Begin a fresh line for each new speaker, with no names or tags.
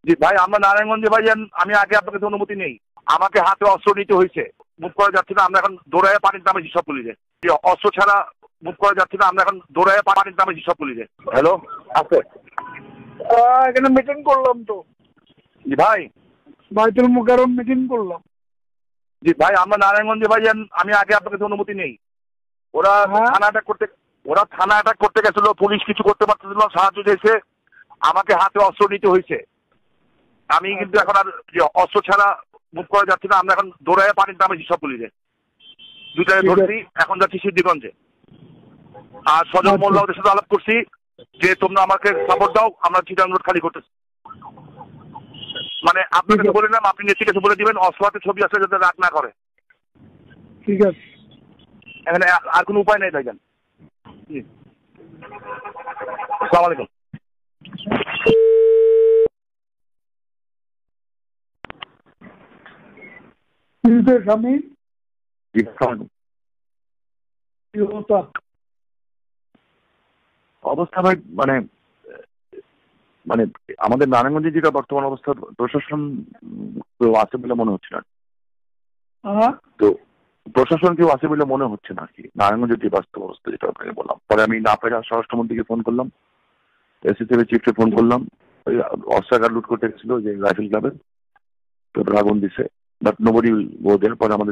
জি ভাই, আমরা নারায়ণগঞ্জে ভাই আমি আগে আপনার কাছে অনুমতি নেই। আমাকে হাতে অস্ত্র নিতে হয়েছে, মুভ করা যাচ্ছে না। আমরা এখন দৌড়ায় পানির নামেছি সব পুলিশে। অস্ত্র ছাড়া মুভ করা যাচ্ছে না। আমরা এখন দৌড়ায় পানির নামেছি সব পুলিশে। হ্যালো, আছে
এখানে মিটিং করলাম তো।
জি ভাই।
বাইতুল মুকাররম মিটিং করলাম।
জি ভাই, আমরা নারায়ণগঞ্জে ভাই আমি আগে আপনার কাছে অনুমতি নেই। ওরা থানা অ্যাটাক করতে গেছিল, পুলিশ কিছু করতে পারতেছিল না, সাহায্য চেয়েছে, আমাকে হাতে অস্ত্র নিতে হয়েছে। আমি কিন্তু এখন আর অস্ত্র ছাড়া মুভ করা যাচ্ছে না। আমরা এখন দৌড়ায় পানির নামেছি সব পুলিশে। দুটায় ধরছি, এখন যাচ্ছি সিদ্ধিগঞ্জে। আর সজল মোল্লা ওদের সাথে আলাপ করছি যে তোমরা আমাকে সাপোর্ট দাও, আমরা চিটাং রোড খালি করতেছি। মানে আপনার কাছে বলে নিলাম, আপনি নেত্রীর কাছে বলে দিবেন অস্ত্র হাতে ছবি আসলে যাতে রাগ না করে।
ঠিক আছে,
এখানে আর কোনো উপায় নেই ভাইজান। জি, আসসালামু আলাইকুম।
স্বামী
জি, আসসালামু আলাইকুম। অবস্থা ভাই মানে মানে আমাদের নারায়ণগঞ্জে যেটা বর্তমান অবস্থা, প্রশাসন কেউ আছে বলে মনে হচ্ছে না। তো প্রশাসন কেউ আছে বলে মনে হচ্ছে না আর কি, নারায়ণগঞ্জের যে বাস্তব অবস্থা যেটা আপনাকে বললাম। পরে আমি না পেরে স্বরাষ্ট্রমন্ত্রীকে ফোন করলাম, এসিসিবি চিফকে ফোন করলাম। ওই অস্ত্রাগার লুট করতে গেছিল যে রাইফেল ক্লাবের, তো আগুন দিছে, বাট নোবডি গো দেয়ার। পরে আমাদের